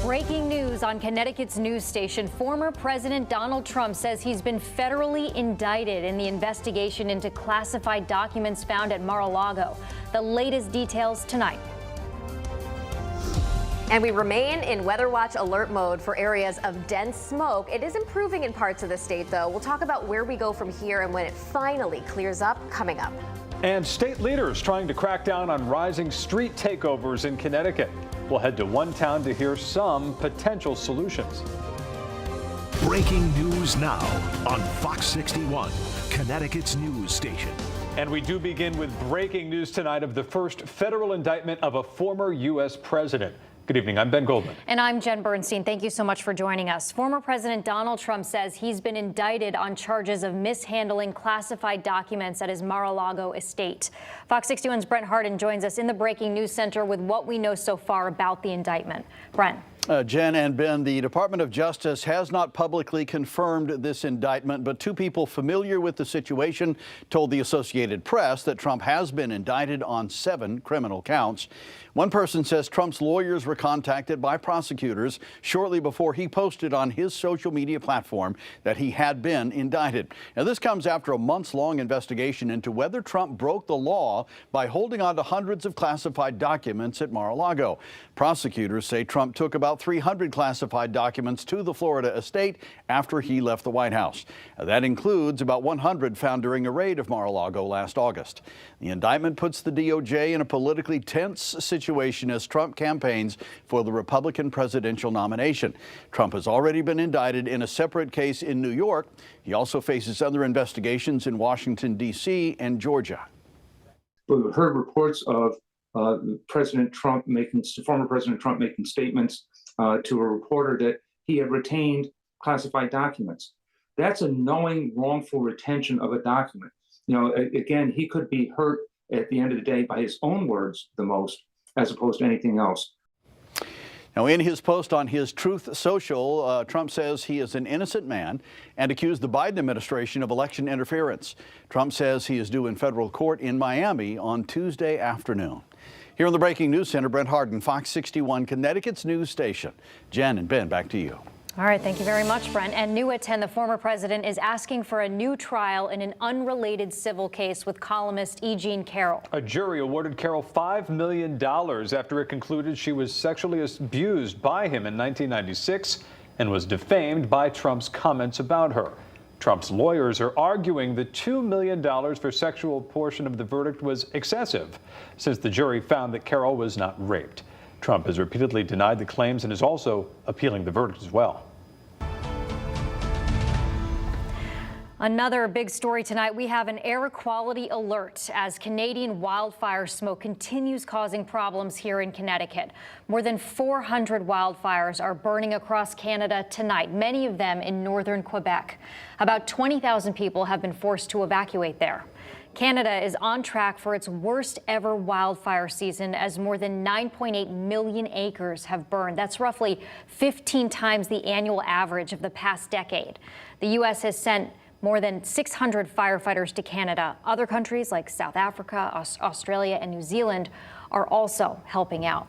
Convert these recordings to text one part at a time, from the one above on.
Breaking news on Connecticut's news station. Former President Donald Trump says he's been federally indicted in the investigation into classified documents found at Mar-a-Lago. The latest details tonight. And we remain in Weather Watch alert mode for areas of dense smoke. It is improving in parts of the state, though. We'll talk about where we go from here and when it finally clears up coming up. And state leaders trying to crack down on rising street takeovers in Connecticut. We'll head to one town to hear some potential solutions. Breaking news now on Fox 61, Connecticut's news station. And we do begin with breaking news tonight of the first federal indictment of a former U.S. president. Good evening. I'm Ben Goldman. And I'm Jen Bernstein. Thank you so much for joining us. Former President Donald Trump says he's been indicted on charges of mishandling classified documents at his Mar-a-Lago estate. Fox 61's Brent Harden joins us in the Breaking News Center with what we know so far about the indictment. Brent. Jen and Ben, the Department of Justice has not publicly confirmed this indictment, but two people familiar with the situation told the Associated Press that Trump has been indicted on 7 criminal counts. One person says Trump's lawyers were contacted by prosecutors shortly before he posted on his social media platform that he had been indicted. Now, this comes after a months-long investigation into whether Trump broke the law by holding on to hundreds of classified documents at Mar-a-Lago. Prosecutors say Trump took about 300 classified documents to the Florida estate after he left the White House. That includes about 100 found during a raid of Mar-a-Lago last August. The indictment puts the DOJ in a politically tense situation as Trump campaigns for the Republican presidential nomination. Trump has already been indicted in a separate case in New York. He also faces other investigations in Washington, D.C. and Georgia. We've heard reports of former President Trump making statements to a reporter that he had retained classified documents. That's a knowing, wrongful retention of a document. You know, again, he could be hurt at the end of the day by his own words the most, as opposed to anything else. Now, in his post on his Truth Social, Trump says he is an innocent man and accused the Biden administration of election interference. Trump says he is due in federal court in Miami on Tuesday afternoon. Here in the Breaking News Center, Brent Harden, Fox 61, Connecticut's news station. Jen and Ben, back to you. All right, thank you very much, Brent. And new at 10, the former president is asking for a new trial in an unrelated civil case with columnist E. Jean Carroll. A jury awarded Carroll $5 million after it concluded she was sexually abused by him in 1996 and was defamed by Trump's comments about her. Trump's lawyers are arguing the $2 million for sexual portion of the verdict was excessive, since the jury found that Carroll was not raped. Trump has repeatedly denied the claims and is also appealing the verdict as well. Another big story tonight, we have an air quality alert as Canadian wildfire smoke continues causing problems here in Connecticut. More than 400 wildfires are burning across Canada tonight, many of them in northern Quebec. About 20,000 people have been forced to evacuate there. Canada is on track for its worst ever wildfire season as more than 9.8 million acres have burned. That's roughly 15 times the annual average of the past decade. The U.S. has sent more than 600 firefighters to Canada. Other countries like South Africa, Australia, and New Zealand are also helping out.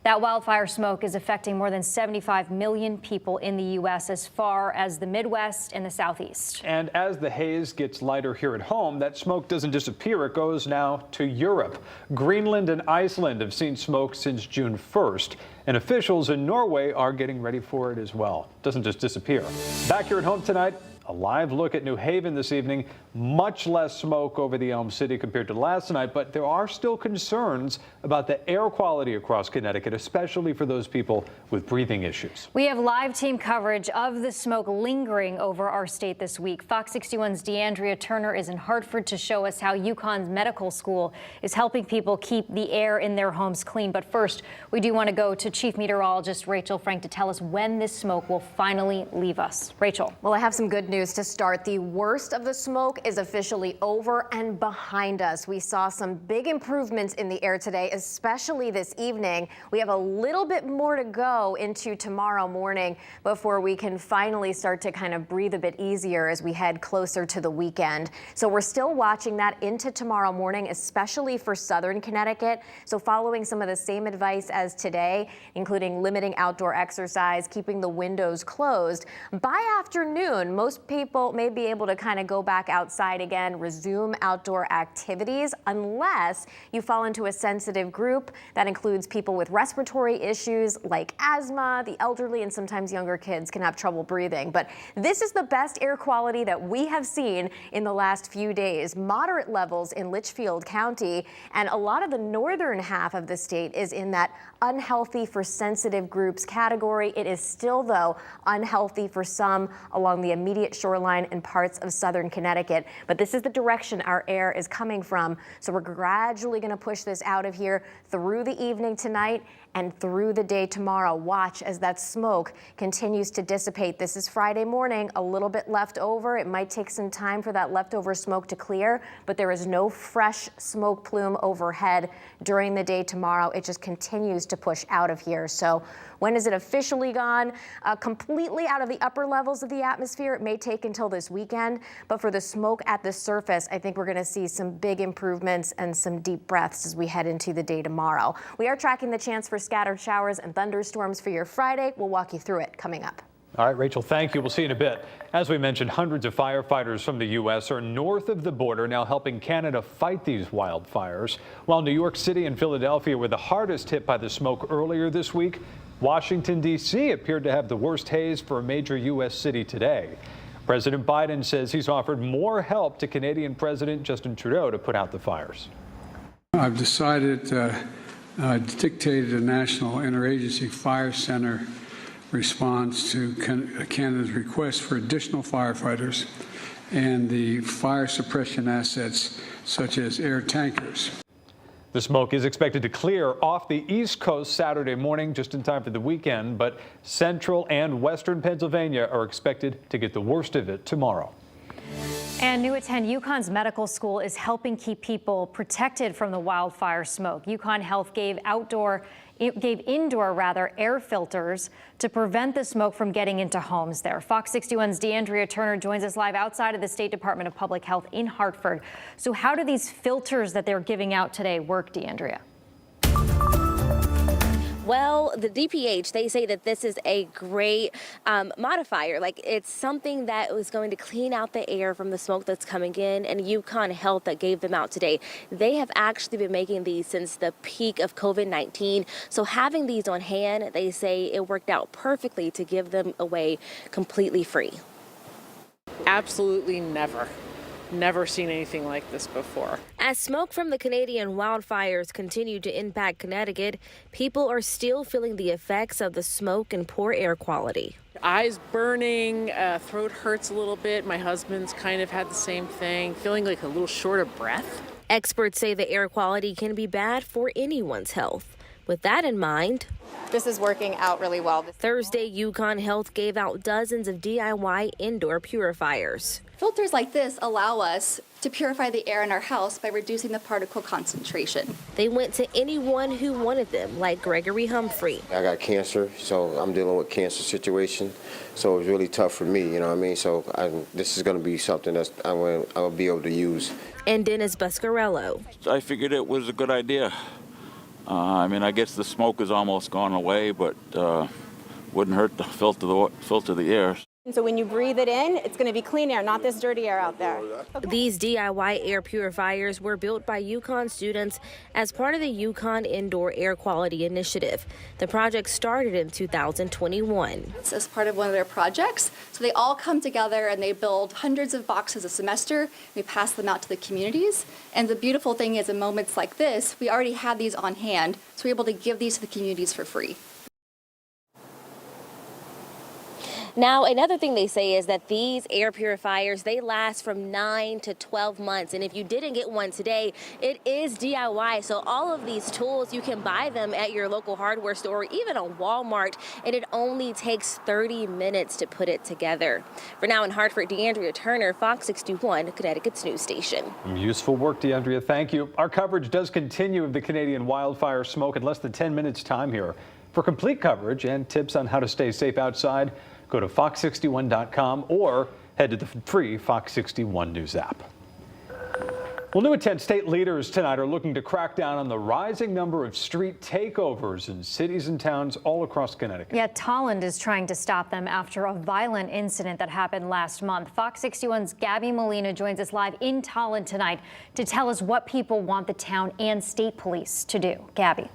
That wildfire smoke is affecting more than 75 million people in the U.S. as far as the Midwest and the Southeast. And as the haze gets lighter here at home, that smoke doesn't disappear. It goes now to Europe. Greenland and Iceland have seen smoke since June 1st, and officials in Norway are getting ready for it as well. It doesn't just disappear. Back here at home tonight, a live look at New Haven this evening. Much less smoke over the Elm City compared to last night, but there are still concerns about the air quality across Connecticut, especially for those people with breathing issues. We have live team coverage of the smoke lingering over our state this week. Fox 61's DeAndrea Turner is in Hartford to show us how UConn's medical school is helping people keep the air in their homes clean. But first, we do want to go to Chief Meteorologist Rachel Frank to tell us when this smoke will finally leave us. Rachel. Well, I have some good news. news to start. The worst of the smoke is officially over and behind us. We saw some big improvements in the air today, especially this evening. We have a little bit more to go into tomorrow morning before we can finally start to kind of breathe a bit easier as we head closer to the weekend. So we're still watching that into tomorrow morning, especially for southern Connecticut. So following some of the same advice as today, including limiting outdoor exercise, keeping the windows closed. By afternoon, most people may be able to kind of go back outside again, resume outdoor activities, unless you fall into a sensitive group. That includes people with respiratory issues like asthma, the elderly, and sometimes younger kids can have trouble breathing. But this is the best air quality that we have seen in the last few days. Moderate levels in Litchfield County, and a lot of the northern half of the state is in that unhealthy for sensitive groups category. It is still, though, unhealthy for some along the immediate shoreline and parts of southern Connecticut. But this is the direction our air is coming from. So we're gradually going to push this out of here through the evening tonight and through the day tomorrow. Watch as that smoke continues to dissipate. This is Friday morning, a little bit left over. It might take some time for that leftover smoke to clear, but there is no fresh smoke plume overhead during the day tomorrow. It just continues to push out of here. So when is it officially gone? Completely out of the upper levels of the atmosphere, it may take until this weekend, but for the smoke at the surface, I think we're going to see some big improvements and some deep breaths as we head into the day tomorrow. We are tracking the chance for scattered showers and thunderstorms for your Friday. We'll walk you through it coming up. All right, Rachel, thank you. We'll see you in a bit. As we mentioned, hundreds of firefighters from the U.S. are north of the border now helping Canada fight these wildfires. While New York City and Philadelphia were the hardest hit by the smoke earlier this week, Washington, D.C. appeared to have the worst haze for a major U.S. city today. President Biden says he's offered more help to Canadian President Justin Trudeau to put out the fires. I've decided dictated a national interagency fire center response to Canada's request for additional firefighters and the fire suppression assets such as air tankers. The smoke is expected to clear off the East Coast Saturday morning, just in time for the weekend, but central and western Pennsylvania are expected to get the worst of it tomorrow. And new at 10, UConn's medical school is helping keep people protected from the wildfire smoke. UConn Health gave indoor air filters to prevent the smoke from getting into homes there. Fox 61's DeAndrea Turner joins us live outside of the State Department of Public Health in Hartford. So how do these filters that they're giving out today work, DeAndrea? Well, the DPH, they say that this is a great modifier. Like, it's something that was going to clean out the air from the smoke that's coming in, and UConn Health that gave them out today. They have actually been making these since the peak of COVID-19. So having these on hand, they say it worked out perfectly to give them away completely free. Absolutely never. Never seen anything like this before. As smoke from the Canadian wildfires continue to impact Connecticut, people are still feeling the effects of the smoke and poor air quality. Eyes burning, throat hurts a little bit. My husband's kind of had the same thing, feeling like a little short of breath. Experts say the air quality can be bad for anyone's health. With that in mind, this is working out really well. Thursday, UConn Health gave out dozens of DIY indoor purifiers. Filters like this allow us to purify the air in our house by reducing the particle concentration. They went to anyone who wanted them, like Gregory Humphrey. I got cancer, so I'm dealing with cancer situation. So it's really tough for me, you know what I mean? So this is going to be something that I'll be able to use. And Dennis Buscarello. I figured it was a good idea. I mean, I guess the smoke is almost gone away, but wouldn't hurt to filter the air. So when you breathe it in, it's going to be clean air, not this dirty air out there. Okay. These DIY air purifiers were built by UConn students as part of the UConn Indoor Air Quality Initiative. The project started in 2021. It's as part of one of their projects. So they all come together and they build hundreds of boxes a semester. We pass them out to the communities. And the beautiful thing is, in moments like this, we already have these on hand, so we're able to give these to the communities for free. Now, another thing they say is that these air purifiers, they last from 9 to 12 months. And if you didn't get one today, it is DIY. So all of these tools, you can buy them at your local hardware store or even on Walmart. And it only takes 30 minutes to put it together. For now in Hartford, DeAndrea Turner, Fox 61, Connecticut's news station. Useful work, DeAndrea. Thank you. Our coverage does continue of the Canadian wildfire smoke in less than 10 minutes time here. For complete coverage and tips on how to stay safe outside, go to fox61.com or head to the free Fox 61 News app. Well, new at 10 state leaders tonight are looking to crack down on the rising number of street takeovers in cities and towns all across Connecticut. Yeah, Tolland is trying to stop them after a violent incident that happened last month. Fox 61's Gabby Molina joins us live in Tolland tonight to tell us what people want the town and state police to do. Gabby.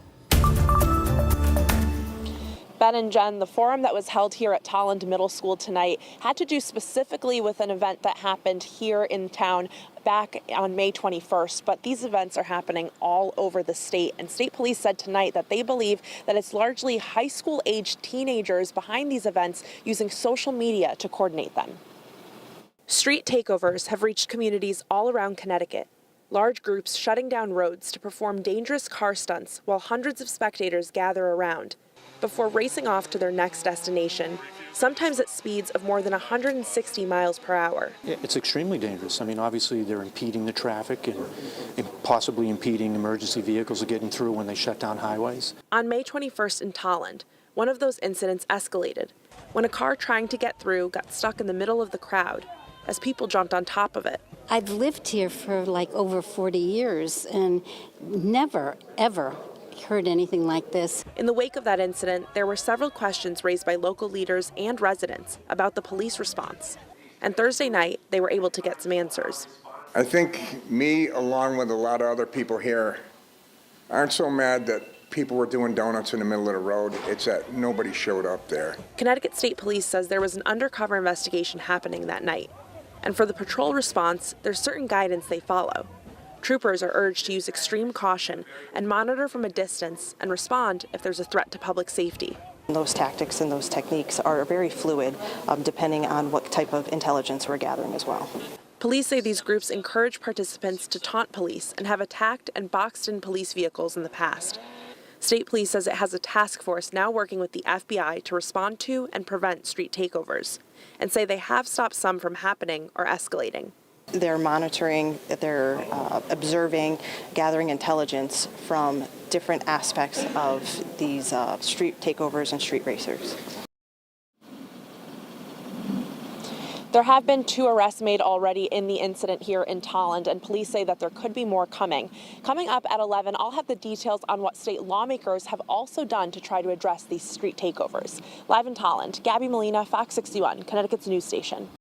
Ben and Jen, the forum that was held here at Tolland Middle School tonight had to do specifically with an event that happened here in town back on May 21st, but these events are happening all over the state. And state police said tonight that they believe that it's largely high school aged teenagers behind these events using social media to coordinate them. Street takeovers have reached communities all around Connecticut. Large groups shutting down roads to perform dangerous car stunts while hundreds of spectators gather around before racing off to their next destination, sometimes at speeds of more than 160 miles per hour. Yeah, it's extremely dangerous. I mean, obviously they're impeding the traffic and possibly impeding emergency vehicles getting through when they shut down highways. On May 21st in Tolland, one of those incidents escalated when a car trying to get through got stuck in the middle of the crowd as people jumped on top of it. I've lived here for like over 40 years and never, ever heard anything like this. In the wake of that incident, there were several questions raised by local leaders and residents about the police response. And Thursday night, they were able to get some answers. I think me, along with a lot of other people here, aren't so mad that people were doing donuts in the middle of the road. It's that nobody showed up there. Connecticut State Police says there was an undercover investigation happening that night. And for the patrol response, there's certain guidance they follow. Troopers are urged to use extreme caution and monitor from a distance and respond if there's a threat to public safety. Those tactics and those techniques are very fluid, depending on what type of intelligence we're gathering as well. Police say these groups encourage participants to taunt police and have attacked and boxed in police vehicles in the past. State Police says it has a task force now working with the FBI to respond to and prevent street takeovers, and say they have stopped some from happening or escalating. They're monitoring, they're observing, gathering intelligence from different aspects of these street takeovers and street racers. There have been 2 arrests made already in the incident here in Tolland, and police say that there could be more coming. Coming up at 11, I'll have the details on what state lawmakers have also done to try to address these street takeovers. Live in Tolland, Gabby Molina, Fox 61, Connecticut's news station.